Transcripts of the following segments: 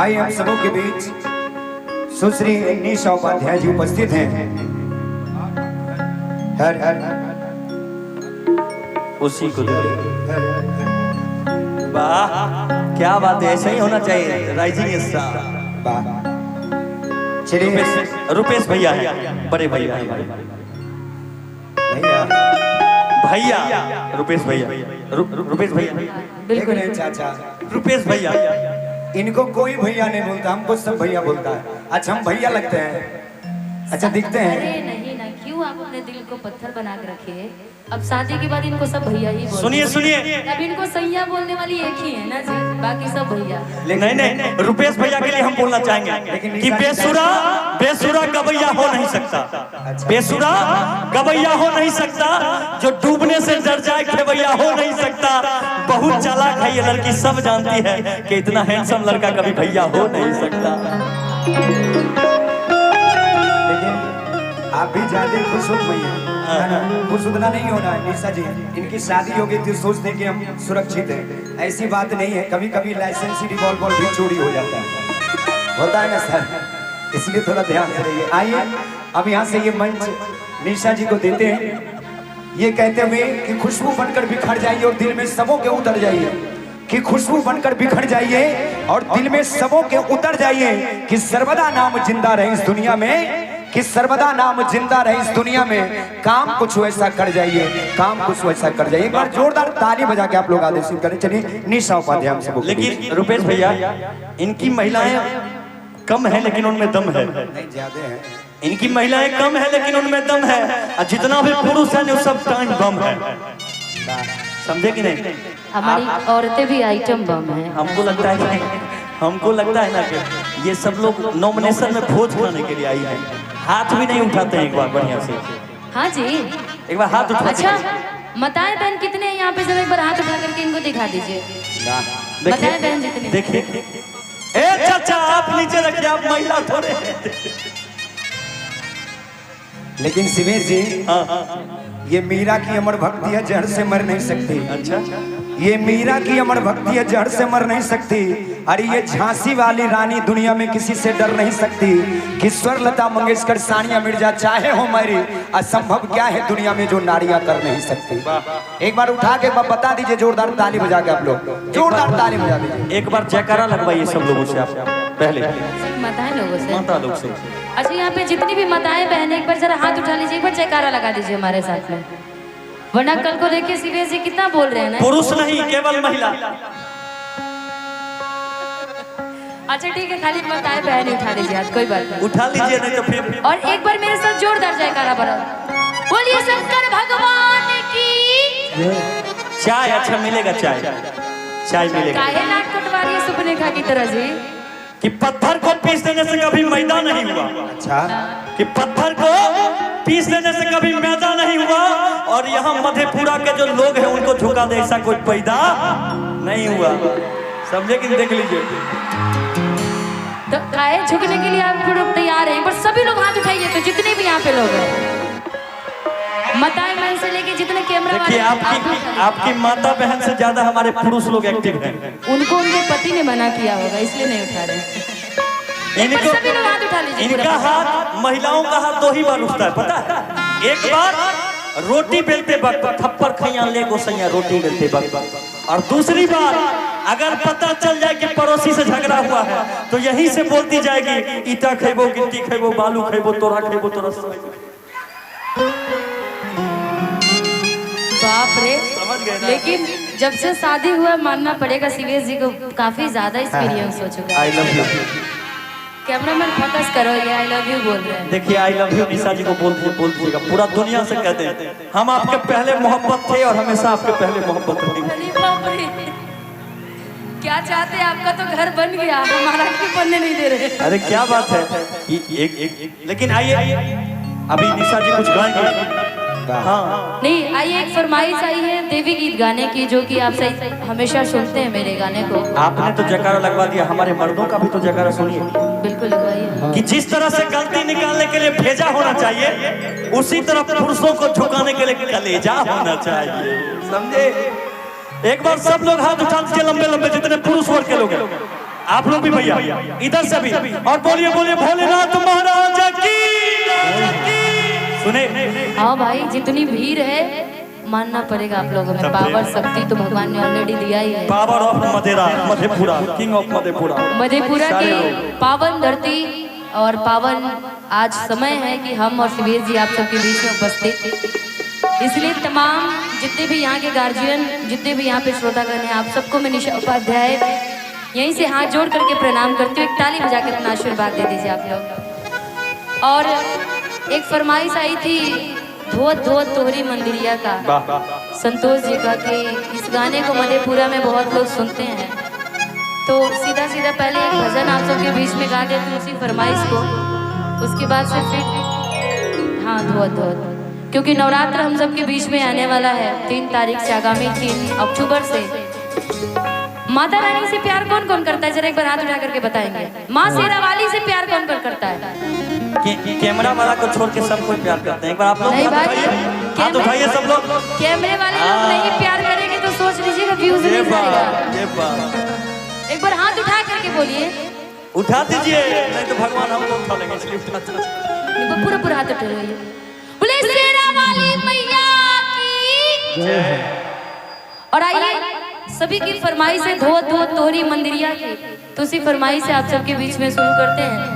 आइए हम सबों के बीच सुश्री निशा उपाध्याय जी उपस्थित हैं। हर हर उसी को वाह क्या बात है, ऐसा ही होना चाहिए। राइजिंग स्टार वाह। चलिए रुपेश भैया है, बड़े भैया है भैया भैया रुपेश भैया रुपेश भैया बिल्कुल चाचा रुपेश भैया। इनको कोई भैया नहीं बोलता, हमको सब भैया बोलता है। अच्छा हम भैया लगते हैं, अच्छा दिखते हैं। अरे नहीं ना, क्यों आप अपने दिल को पत्थर बना के रखे। अब शादी के बाद इनको सब भैया ही बोलते। सुनिए सुनिए, अब इनको सैया बोलने वाली एक ही है ना जी, बाकी सब भैया। नहीं नहीं, रुपेश भैया के लिए हम बोलना चाहेंगे कि बेसुरा बेसुरा गवैया हो नहीं सकता। बेसुरा गवैया हो नहीं सकता, जो डूबने से डर जाए खेवैया हो नहीं सकता। बहुत चालाक है ये लड़की, सब जानती है कि इतना हैंडसम लड़का कभी भैया हो नहीं सकता। आप भी ज्यादा खुश हो भैया, खुश उतना नहीं होना है। निशा जी इनकी शादी हो गई थी, सोचते कि हम सुरक्षित हैं, ऐसी बात नहीं है। कभी कभी लाइसेंसी रिवॉल्वर भी चोरी हो जाता है, होता है ना सर, इसलिए थोड़ा ध्यान से रहिए। आइए अब यहाँ से ये मंच निशा जी को देते हैं, ये कहते हुए कि खुशबू बनकर बिखर जाइए और दिल में सबों के उतर जाइए, कि खुशबू बनकर बिखर जाइए और दिल में सबों के उतर जाइए, कि सर्वदा नाम जिंदा रहे इस दुनिया में, कि सर्वदा नाम जिंदा रहे इस दुनिया में। काम कुछ वैसा कर जाइए, काम कुछ वैसा कर जाइए। एक बार जोरदार ताली बजा के आप लोग आदेशित करें। चलिए निशा उपाध्याय हम सबको। लेकिन रुपेश भैया, इनकी महिलाएं कम है लेकिन उनमें दम है। नहीं ज्यादा है, इनकी महिलाएं कम है लेकिन उनमें दम है, और जितना भी पुरुष है वो सब टाइम बम है। समझे कि नहीं? हमारी औरतें भी आइटम बम है। हमको लगता है ना कि ये सब लोग नॉमिनेशन में भोज खाने के लिए आई है। हाथ भी नहीं उठाते हैं एक बार बढ़िया से। हाँ जी, एक बार हाथ उठा। अच्छा बताए बहन कितने हैं यहाँ पे, जरा एक बार हाथ उठा करके इनको दिखा दीजिए। बताए बहन जितने। देखिए ए चाचा, आप नीचे रखिए, आप महिला थोड़े। लेकिन शिवेश जी ये मीरा की अमर भक्ति है, जड़ से मर नहीं सकती। अच्छा, ये मीरा की अमर भक्ति है, जड़ से मर नहीं सकती। अरे ये झांसी वाली रानी दुनिया में किसी से डर नहीं सकती। कि स्वर लता मंगेशकर, सानिया मिर्जा चाहे हो मेरी, असंभव क्या है दुनिया में जो नारियां कर नहीं सकती। एक बार उठा के बता दीजिए, जोरदार ताली बजा के आप लोग, जोरदार ताली बजा दीजिए। एक बार जयकारा लगवाइए सब लोगों से, आप पहले माताएं लोगों से। माता लोग से। अच्छा यहाँ पे जितनी भी माताएं बहन, एक बार जरा हाथ उठा लीजिए, एक बार जयकारा लगा दीजिए हमारे साथ में, वरना कल को देखिए शिवेश जी कितना बोल रहे हैं ना। पुरुष नहीं, केवल महिला। अच्छा ठीक है, खाली माताएं बहन उठा लीजिए हाथ, कोई बात नहीं, उठा लीजिए, नहीं तो फिर। और एक बार मेरे साथ जोरदार जयकारा बना, बोलिए शंकर भगवान की। चाय अच्छा मिलेगा, चाय चाय मिलेगा। काहे नाक कटवा रही है सुपनेखा की तरह जी, कि पत्थर को पीस देने से कभी मैदा नहीं हुआ। अच्छा, कि पत्थर को पीस देने से कभी मैदा नहीं हुआ, और यहाँ मधेपुरा के जो लोग हैं उनको झुका दे ऐसा कोई पैदा नहीं हुआ। समझे कि? देख लीजिए, तो काहे झुकने के लिए आप लोग तैयार हैं, पर सभी लोग हाथ उठाइए, तो जितने भी यहाँ पे लोग हैं, माताएं बहन से लेके जितने कैमरा देखिए आपकी माता बहन से ज्यादा हमारे पुरुष लोग एक्टिव हैं। उनको उनके पति ने मना किया होगा, इसलिए नहीं उठा रहे। इनको सभी लोग हाथ उठा लीजिए। इनका हाथ, महिलाओं का हाथ 2 ही बार उठता है, पता है? एक बार रोटी बेलते वक्त थप्पड़ खैया ले गोसैया रोटी बेलते वक्त, और दूसरी बार अगर पता चल जाए कि पड़ोसी से झगड़ा हुआ है तो यहीं से बोलती जाएगी, ईटा खेबो, गिट्टी खेबो, बालू खेबो, तोरा खेबो, तोरा। बाप रे, समझ गए ना? लेकिन जब से शादी हुआ मानना पड़ेगा शिवेश जी को काफी ज्यादा एक्सपीरियंस हो चुका है। I love you. Cameraman focus करो, ये आई लव यू बोल रहे हैं। देखिए आई लव यू निशा जी को बोल दीजिएगा, पूरा दुनिया से कहते हैं हम आपके पहले मोहब्बत थे और हमेशा आपके पहले मोहब्बत रहेंगे। अरे बाप रे, क्या चाहते हैं? आपका तो घर बन गया, हमारा क्यों बनने नहीं दे रहे? अरे क्या बात है। एक लेकिन आइए, अभी निशा जी कुछ गाएंगे। हाँ नहीं, आइए एक फरमाइश आई है देवी गीत गाने की, जो कि आप सही हमेशा सुनते हैं मेरे गाने को। आपने तो जयकारा लगवा दिया, हमारे मर्दों का भी तो जयकारा सुनिए। बिल्कुल लगवाइए। कि जिस तरह से गलती निकालने के लिए भेजा होना चाहिए, उसी तरह पुरुषों को झुकाने के लिए कलेजा होना चाहिए। समझे? एक बार सब लोग हाथ उठा दीजिए, लंबे लंबे जितने पुरुष वर्ग के लोग हैं, आप लोग भी भैया इधर से भी, और बोलिए बोलिए भोलेनाथ महाराज की। सुने हाँ भाई, जितनी भीड़ है मानना पड़ेगा आप लोगों में, पावर शक्ति तो भगवान ने ऑलरेडी दिया ही है। पावर ऑफ मधेरा, मधेपुरा, किंग ऑफ मधेपुरा, मधेपुरा की पावन धरती और पावन आज समय है कि हम और शिवेश जी आप सबके बीच में उपस्थित, इसलिए तमाम जितने भी यहाँ के गार्जियन, जितने भी यहाँ पे श्रोतागण हैं, आप सबको मैं निशा उपाध्याय यहीं से हाथ जोड़ करके प्रणाम करती हूँ। एक ताली बजा के अपना आशीर्वाद दे दीजिए आप लोग। और एक फरमाइश आई थी धोत धोत तोहरी मंदिरिया का, संतोष जी का, कि इस गाने को मधेपुरा में बहुत लोग सुनते हैं, तो सीधा सीधा पहले एक भजन आप सबके बीच में गा देती हूँ उसी फरमाइश को, उसके बाद से फिर हाँ धोत धोत, क्योंकि नवरात्र हम सबके बीच में आने वाला है 3 तारीख से, आगामी 3 अक्टूबर से। माता रानी से प्यार कौन कौन करता है, जरा एक बार हाथ उठा करके बताएंगे। माँ शेरावाली से प्यार कौन कौन करता है? कैमरा वाला को छोड़ के सब कोई प्यार करते हैं। एक बार आप लोग हाथ उठाइए सब लोग। कैमरे वाले लोग नहीं प्यार करेंगे तो सोच लीजिएगा व्यूज नहीं जाएगा। एक बार हाथ उठा करके बोलिए। उठा दीजिए, नहीं तो भगवान हमको उठा लेंगे, इसलिए उठा दीजिए। पूरा पूरा हाथ उठा लीजिए। बोले शेरावाली मैया की जय। और आइए सभी की फरमाइश है धो धो तोरी मंदिरिया की, तो उसी फरमाइश से आप सबके बीच में शुरू करते हैं।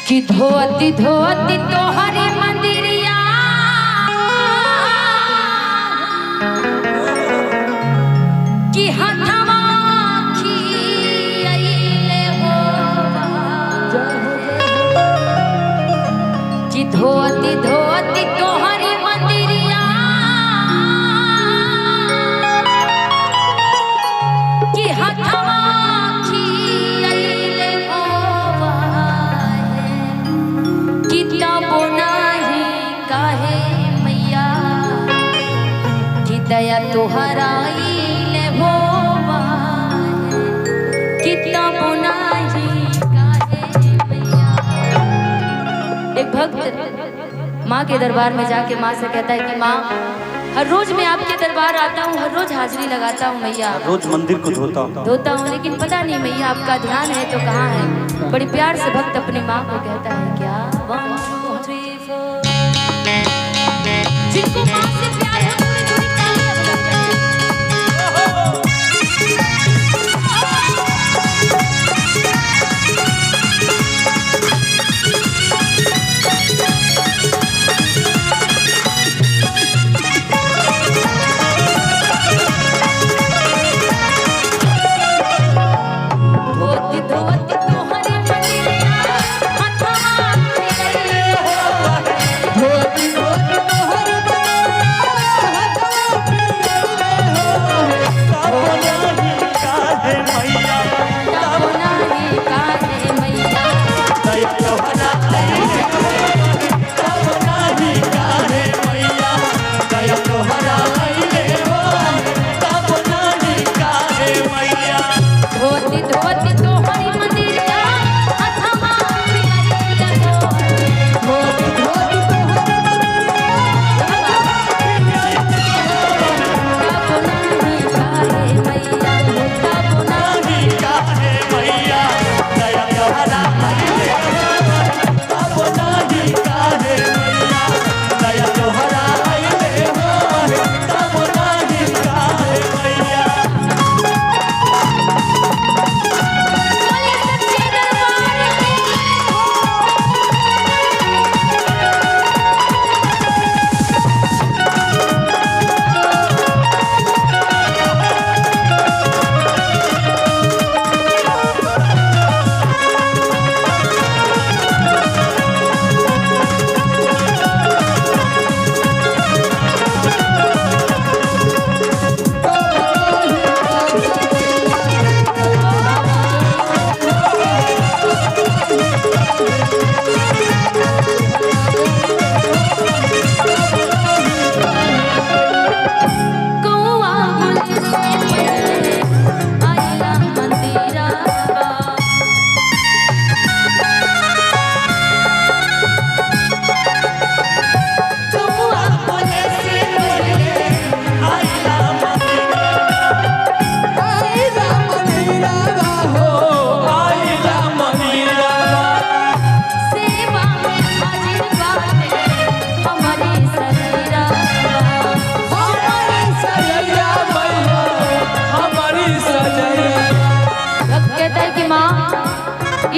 कि धोती धोती तोहरी मंदिरिया कि हथवा खियाइले हो, कि धोती धोती तोहरी मंदिरिया कि हथवा खियाइले हो, काहे मैया कि दया तोहराई ले हो, कितना बोनाही काहे मैया। एक भक्त माँ के दरबार में जाके माँ से कहता है कि माँ हर रोज मैं आपके दरबार आता हूँ, हर रोज हाजिरी लगाता हूँ मैया, रोज मंदिर को धोता हूँ, लेकिन पता नहीं मैया आपका ध्यान है तो कहाँ है। बड़ी प्यार से भक्त अपनी माँ को कहता है क्या 1 2 3 4। जिनको माँ से प्यार है थोड़ी थोड़ी तालियां बजाते हैं। धोती धोती तोहरी मंदिरिया हथवा खियाइले हो, धोती धोती तोहरी मंदिरिया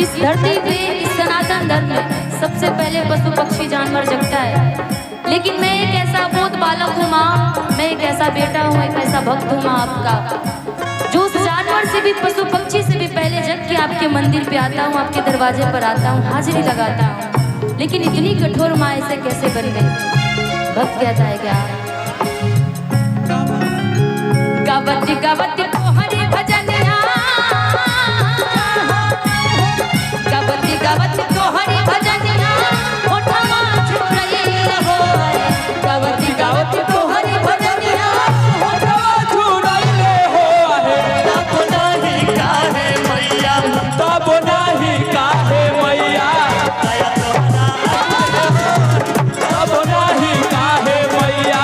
इस धरती पे इस सनातन धर्म में सबसे पहले पशु पक्षी जानवर जगता है, लेकिन मैं एक ऐसा बोध बालक हूँ माँ, मैं एक ऐसा बेटा हूँ, एक ऐसा भक्त हूँ माँ आपका, जो उस जानवर से भी पशु पक्षी से भी पहले जग के आपके मंदिर पे आता हूँ, आपके दरवाजे पर आता हूँ, हाजिरी लगाता हूँ। लेकिन इतनी कठोर माँ ऐसे कैसे बन गई? भक्त कहता है क्या? गावती गावती तोहरी भजनिया, गावती गावती तोहरी भजनिया, होठवा छू रही हो, गावती गावती तोहरी भजनिया, होठवा छू रही हो। तब नहीं काहे मैया, तब नहीं काहे मैया, तब नहीं काहे मैया,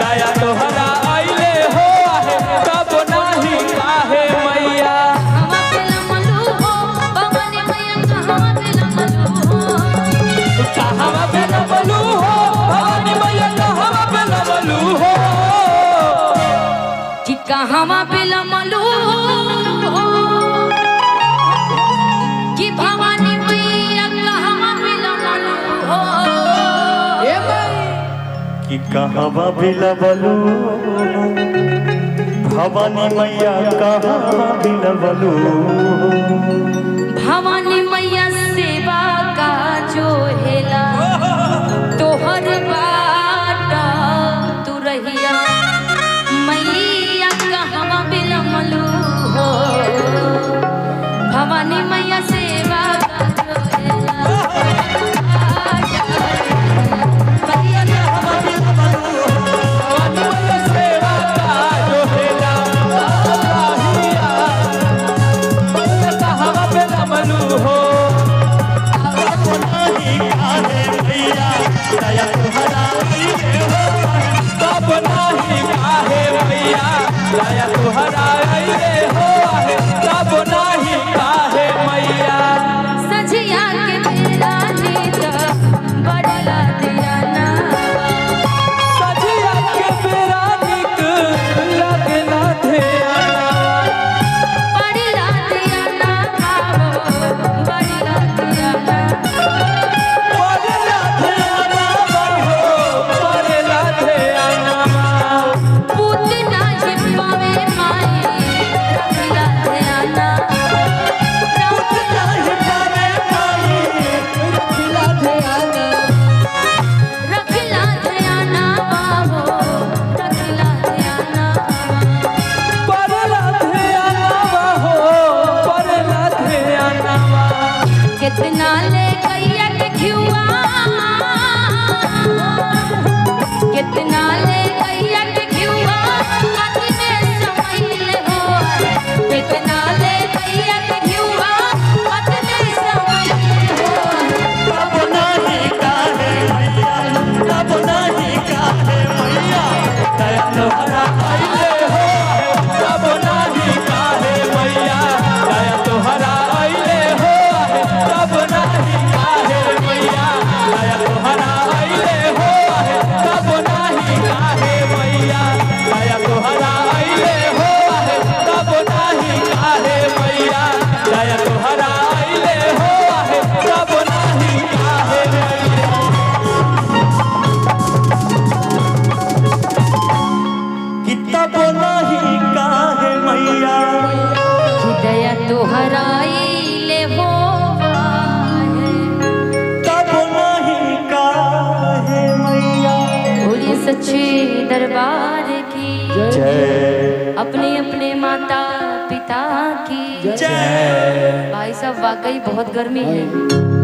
दया तोहरा आइले हो आहे, तब नहीं काहे मैया। कहवा पे लमलू हो, भवानी मैया कहवा पे लमलू हो, कहवा पे लमलू हो, भवानी मैया कहवा पे लमलू हो, कि कहवा पे लमलू हो, कि भवानी मैया कहवा पे लमलू हो। कि कहवा बिलबलू, भवानी मैया कहवा बिलबलू, भवानी मैया सेवा का जो हेला, तोहर बाटा तू रहिया, मैया कहवा बिलमलू हो, भवानी मैया सेवा का जो हेला, मैया कहवा बिलमलू हो। भवानी मैया सेवा का जो हेला, कहवा पे लमलू हो। नहीं काहे मैया, दया तुहरा आइले हो, तब नाही काहे मैया, दया तुहरा आइले हो आहे, तब नाही काहे मैया। सजिया के बेला नीत बड़ला दियाना, सजिया के बेरा निक लगना ध्याना, बड़ला दियाना आवो, बड़ला दियाना, परेला ध्याना बहो, परेला ध्याना। पूत नाही पावे माई, रखला दियाना, नहीं पावे माई, रखिला ध्याना, रखला दियाना आवो, रखला दियाना, परेला ध्याना बहो, परेला ध्याना। कितना ले गैया के घिउआ, कितना ले गैया के घिउआ, कतने समैले हो, कितना ले गैया के घिउआ, कतने समैले हो। तब नहीं काहे मैया, तब नहीं काहे मैया, दया तुहरा आइले हो आहे, तब नाही काहे मैया, दया तोहरा आइले हो आहे, तब नाही काहे मैया, दया तोहरा आइले हो आहे, तब नाही काहे मैया, दया तोहरा आइले हो आहे, तब नाही काहे मैया, दया तोहरा आइले हो आहे, तब नाही काहे मैया। कि तब नहीं काहे मैया, दया तोहराइले हो, तब नहीं काहे मैया। बोलिए सच्चे दरबार की, जय अपने अपने माता पिता की जय। भाई साहब वाकई बहुत गर्मी है।